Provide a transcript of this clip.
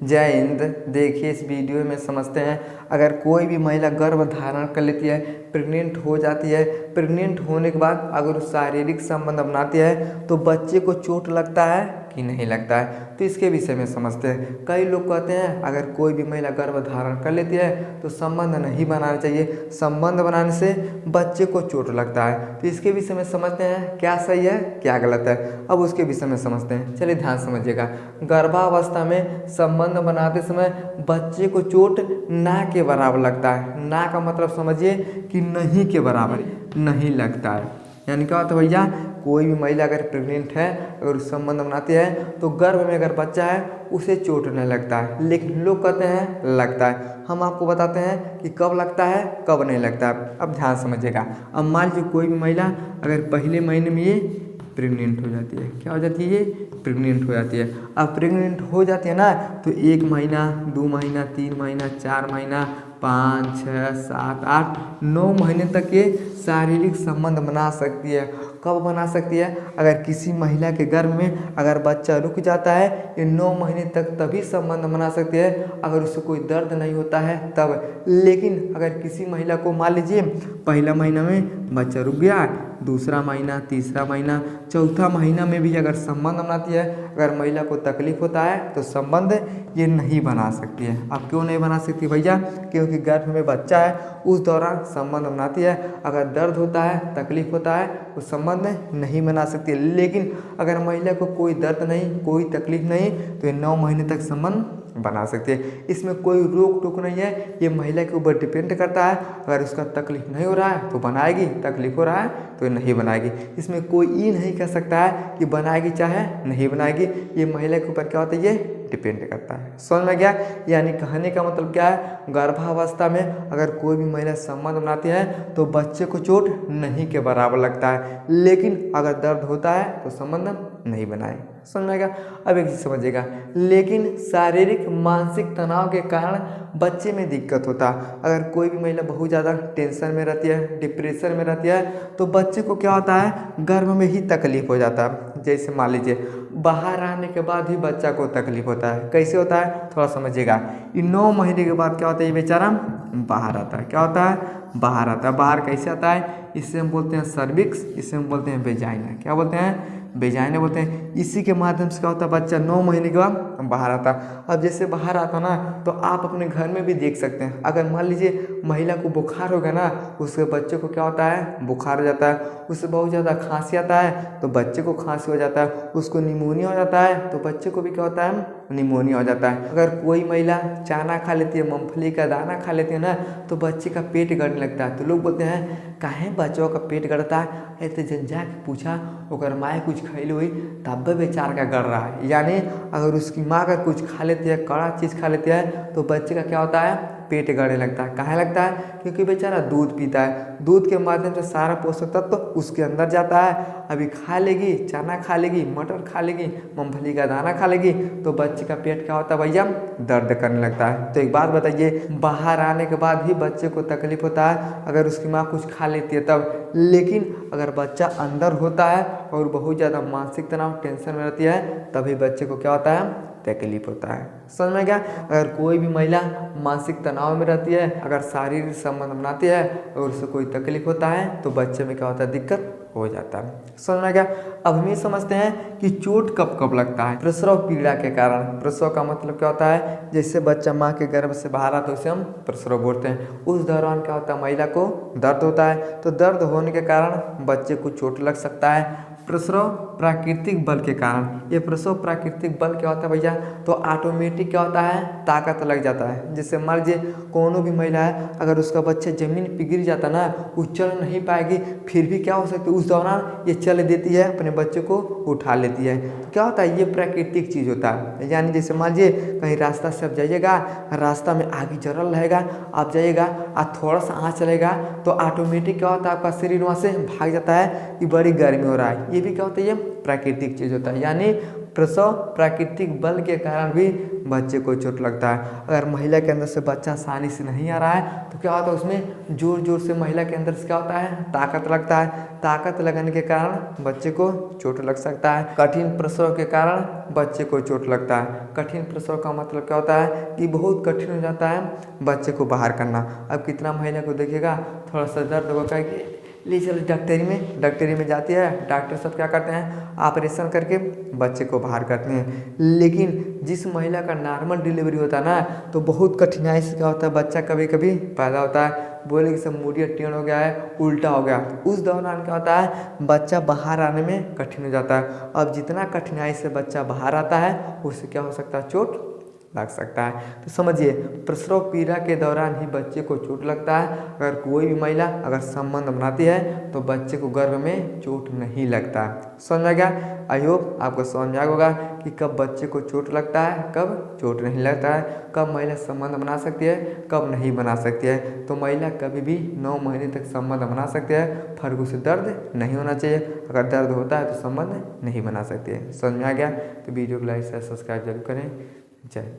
जय हिंद। देखिए इस वीडियो में समझते हैं, अगर कोई भी महिला गर्भ धारण कर लेती है, प्रेग्नेंट हो जाती है, प्रेग्नेंट होने के बाद अगर वो शारीरिक संबंध अपनाती है तो बच्चे को चोट लगता है कि नहीं लगता है, तो इसके विषय में समझते हैं। कई लोग कहते हैं अगर कोई भी महिला गर्भ धारण कर लेती है तो संबंध नहीं बनाना चाहिए, संबंध बनाने से बच्चे को चोट लगता है। तो इसके विषय में समझते हैं क्या सही है क्या गलत है, अब उसके विषय में समझते हैं। चलिए ध्यान समझिएगा। गर्भावस्था में संबंध बनाते समय बच्चे को चोट ना के बराबर लगता है। ना का मतलब समझिए कि नहीं के बराबर नहीं लगता है। यानी क्या होता है भैया, कोई भी महिला अगर प्रेग्नेंट है, अगर संबंध बनाती है तो गर्भ में अगर बच्चा है उसे चोट नहीं लगता है, लेकिन लोग कहते हैं लगता है। हम आपको बताते हैं कि कब लगता है कब नहीं लगता है। अब ध्यान समझिएगा। अब मान लीजिए कोई भी महिला अगर पहले महीने में ये प्रेग्नेंट हो जाती है, क्या हो जाती है, ये प्रेग्नेंट हो जाती है। अब प्रेग्नेंट हो जाती है ना, तो 1 महीना 2 महीना 3 महीना 4 महीना 5 6 7 8 9 महीने तक ये शारीरिक संबंध बना सकती है। कब बना सकती है, अगर किसी महिला के गर्भ में अगर बच्चा रुक जाता है ये 9 महीने तक तभी संबंध बना सकती है, अगर उसे कोई दर्द नहीं होता है तब। लेकिन अगर किसी महिला को मान लीजिए पहला महीना में बच्चा रुक गया, दूसरा महीना, तीसरा महीना, चौथा महीना में भी अगर संबंध बनाती है, अगर महिला को तकलीफ होता है तो संबंध ये नहीं बना सकती है। अब क्यों नहीं बना सकती भैया, क्योंकि गर्भ में बच्चा है, उस दौरान संबंध बनाती है। अगर दर्द होता है, तकलीफ होता है, तो संबंध नहीं बना सकती है। लेकिन अगर महिला को कोई दर्द नहीं, कोई तकलीफ नहीं, तो ये 9 महीने तक संबंध बना सकती है। इसमें कोई रोक टोक नहीं है, ये महिला के ऊपर डिपेंड करता है। अगर उसका तकलीफ नहीं हो रहा है तो बनाएगी, तकलीफ हो रहा है तो नहीं बनाएगी। इसमें कोई ये नहीं कह सकता है कि बनाएगी चाहे नहीं बनाएगी, ये महिला के ऊपर क्या होता है, ये डिपेंड करता है। समझ में गया। यानी कहने का मतलब क्या है, गर्भावस्था में अगर कोई भी महिला संबंध बनाती है तो बच्चे को चोट नहीं के बराबर लगता है, लेकिन अगर दर्द होता है तो संबंध नहीं बनाए। समझ में गया। अब एक चीज समझिएगा, लेकिन शारीरिक मानसिक तनाव के कारण बच्चे में दिक्कत होता है। अगर कोई भी महिला बहुत ज़्यादा टेंशन में रहती है, डिप्रेशन में रहती है, तो बच्चे को क्या होता है, गर्भ में ही तकलीफ हो जाता है। जैसे मान लीजिए बाहर आने के बाद ही बच्चा को तकलीफ होता है। कैसे होता है थोड़ा समझिएगा। 9 महीने के बाद क्या होता है, ये बेचारा बाहर आता है। क्या होता है, बाहर आता है। बाहर कैसे आता है, इसे हम बोलते हैं सर्विक्स, इसे हम बोलते हैं वेजाइना। क्या बोलते हैं, वेजाइना बोलते हैं। इसी के माध्यम से क्या होता है, बच्चा 9 महीने के बाद बाहर आता है। अब जैसे बाहर आता ना, तो आप अपने घर में भी देख सकते हैं। अगर मान लीजिए महिला को बुखार हो गया ना, उसके बच्चे को क्या होता है, बुखार हो जाता है। उससे बहुत ज़्यादा खांसी आता है तो बच्चे को खांसी हो जाता है। उसको निमोनिया हो जाता है तो बच्चे को भी क्या होता है, निमोनिया हो जाता है। अगर कोई महिला चना खा लेती है, मूंगफली का दाना खा लेती है ना, तो बच्चे का पेट गड़ने लगता है। तो लोग बोलते हैं काहे बच्चों का पेट गड़ता है, ऐसे जन जाके पूछा ओकर माए कुछ खैली हुई तब बेचार का गड़ रहा है। यानी अगर उसकी माँ अगर कुछ खा लेती है, कड़ा चीज़ खा लेती है, तो बच्चे का क्या होता है, पेट गड़ने लगता है। काहे लगता है, क्योंकि बेचारा दूध पीता है। दूध के माध्यम से सारा पोषक तत्व तो उसके अंदर जाता है। अभी खा लेगी, चना खा लेगी, मटर खा लेगी, मूंगफली का दाना खा लेगी, तो बच्चे का पेट क्या होता है भैया, दर्द करने लगता है। तो एक बात बताइए, बाहर आने के बाद ही बच्चे को तकलीफ होता है अगर उसकी माँ कुछ खा लेती है तब। लेकिन अगर बच्चा अंदर होता है और बहुत ज़्यादा मानसिक तनाव, टेंशन में रहती है, तभी बच्चे को क्या होता है, तकलीफ होता है। समझ में गया। अगर कोई भी महिला मानसिक तनाव में रहती है, अगर शारीरिक संबंध बनाती है और उससे कोई तकलीफ होता है, तो बच्चे में क्या होता है, दिक्कत हो जाता है। समझ में गया। अब हम ये समझते हैं कि चोट कब कब लगता है। प्रसव पीड़ा के कारण। प्रसव का मतलब क्या होता है, जैसे बच्चा माँ के गर्भ से बाहर आता है उसे हम प्रसव बोलते हैं। उस दौरान क्या होता है, महिला को दर्द होता है, तो दर्द होने के कारण बच्चे को चोट लग सकता है। प्रसव प्राकृतिक बल के कारण। ये प्रसव प्राकृतिक बल क्या होता है भैया, तो ऑटोमेटिक क्या होता है, ताकत लग जाता है। जैसे मान लीजिए कोनो भी महिला है, अगर उसका बच्चा जमीन पे गिर जाता ना, वो चल नहीं पाएगी, फिर भी क्या हो सकता है, उस दौरान ये चल देती है, अपने बच्चे को उठा लेती है। तो क्या होता है, ये प्राकृतिक चीज़ होता है। यानी जैसे मान लीजिए कहीं रास्ता से आप जाइएगा, रास्ता में आगे जरल रहेगा, आप जाइएगा और थोड़ा सा आँच चलेगा तो ऑटोमेटिक क्या होता है, आपका शरीर वहाँ से भाग जाता है कि बड़ी गर्मी हो रहा है, ये भी क्या होता है, ये प्राकृतिक चीज़ होता है। यानी प्रसव प्राकृतिक बल के कारण भी बच्चे को चोट लगता है। अगर महिला के अंदर से बच्चा आसानी से नहीं आ रहा है तो क्या होता है, उसमें जोर जोर से महिला के अंदर से क्या होता है, ताकत लगता है। ताकत लगने के कारण बच्चे को चोट लग सकता है। कठिन प्रसव के कारण बच्चे को चोट लगता है। कठिन प्रसव का मतलब क्या होता है कि बहुत कठिन हो जाता है बच्चे को बाहर करना। अब कितना महिला को देखिएगा थोड़ा सा दर्द होगा कि ले चलो डॉक्टरी में जाती है, डॉक्टर सब क्या करते हैं, ऑपरेशन करके बच्चे को बाहर करते हैं। लेकिन जिस महिला का नॉर्मल डिलीवरी होता है ना, तो बहुत कठिनाई से क्या होता है, बच्चा कभी कभी पैदा होता है, बोले कि सब मूडिया टेढ़ हो गया है, उल्टा हो गया, उस दौरान क्या होता है, बच्चा बाहर आने में कठिन हो जाता है। अब जितना कठिनाई से बच्चा बाहर आता है उससे क्या हो सकता है, चोट लग सकता है। तो समझिए, प्रसव पीड़ा के दौरान ही बच्चे को चोट लगता है। अगर कोई भी महिला अगर संबंध बनाती है तो बच्चे को गर्भ में चोट नहीं लगता। समझ आ गया? आई होप आपको समझ में आ गया होगा कि कब बच्चे को चोट लगता है, कब चोट नहीं लगता है, कब महिला संबंध बना सकती है, कब नहीं बना सकती है। तो महिला कभी भी 9 महीने तक संबंध बना सकती है, फर्क उसे दर्द नहीं होना चाहिए। अगर दर्द होता है तो संबंध नहीं बना सकती है। समझ में आ गया? तो वीडियो को लाइक शेयर सब्सक्राइब जरूर करें। जय